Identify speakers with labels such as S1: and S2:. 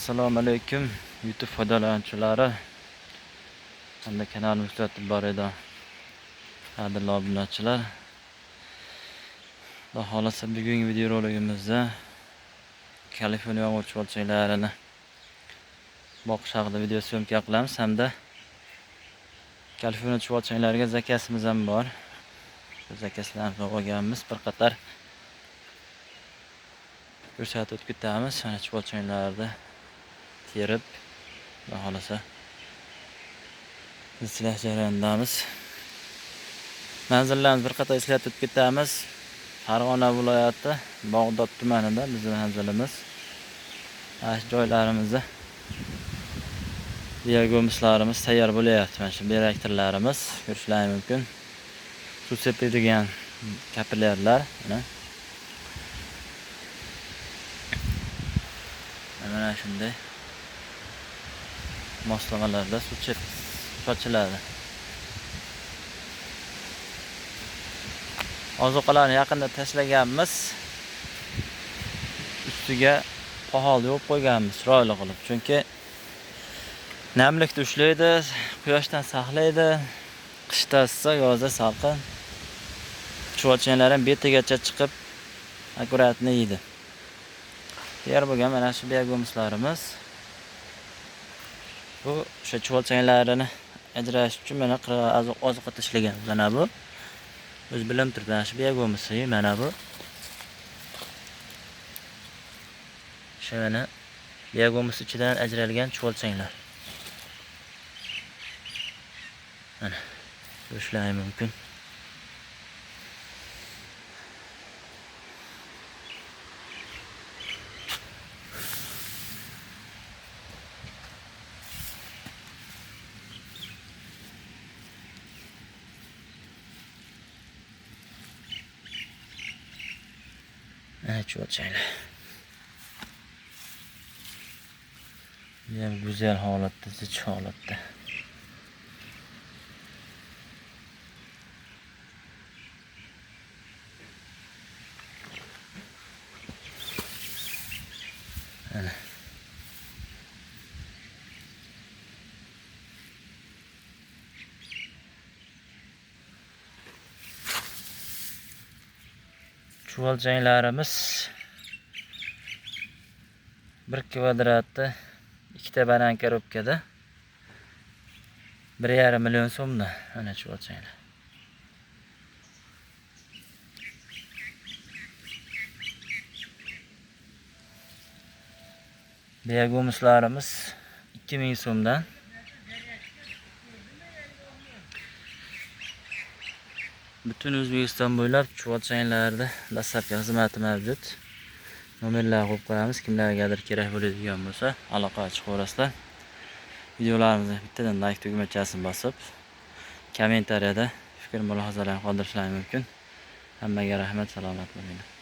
S1: Assalomu alaykum YouTube foydalanuvchilari hamda kanalimizni kuzatib boradan qadrli obunachilar. Xudo xolasa bugungi videoroligimizda Kaliforniya yomg'ir chuvalchanglarini boqish haqida video syomka qilamiz hamda Kaliforniya chuvalchanglariga zakasimiz ham bor. Shu zakaslarni olganmiz, bir qator ko'rsatib o'tamiz. Mana chuvalchanglarda terib, xudo xolasa izlash jarayonidamiz. Manzillarimiz bir qator eslatib ketamiz. Farg'ona viloyati Bog'dod tumanida bizning manzilimiz. Mana joylarimizda diagnoslarimiz tayyor bo'lyapti. Mana shu reaktorlarimiz ko'rishingiz mumkin. Suv sepadigan kapillyarlar, mana shunday moslamalarda suv sochiladi. Ozuqalarni yaqinda tashlaganmiz. Ustiga pahol yo'q qo'yganmiz chiroyli qilib. Chunki namlikni ushlaydi, quyoshdan saqlaydi. Qishda issiq, yozda salqin. Chuvalchanglar ham betigacha chiqib akkuratni yeydi. Tayyor bo'lgan mana shu diagnoslarimiz. Bu o'sha chuvalchanglarini ajratish uchun mana ozuqa tashlagan. Mana bu o'z bilim turibdi. Mana shu diagnosi, mana bu. Shuna diagnoz ichidan ajralgan chuvalchanglar. Mana ko'rishingiz mumkin. Chuvalchanglar. Ham go'zal holatda, zich holatda. Ana. Chuvalchanglarimiz 1 kvadratda 2 ta banan korobkada 1,5 million so'mda ana chuvalchanglar. Diagnoslarimiz 2000 so'mdan. Butun O'zbekiston bo'ylab chuvalchanglarda dastlabki xizmati mavjud. Nomerlar qo'yib qo'yamiz. Kimlargadir kerak bo'ladigan bo'lsa, aloqa chiqaverasizlar. Videolarimizni bittadan like tugmachasini bosib, kommentariyada fikr mulohazalarni qoldirishingiz mumkin. Hammaga rahmat, salomat bo'linglar.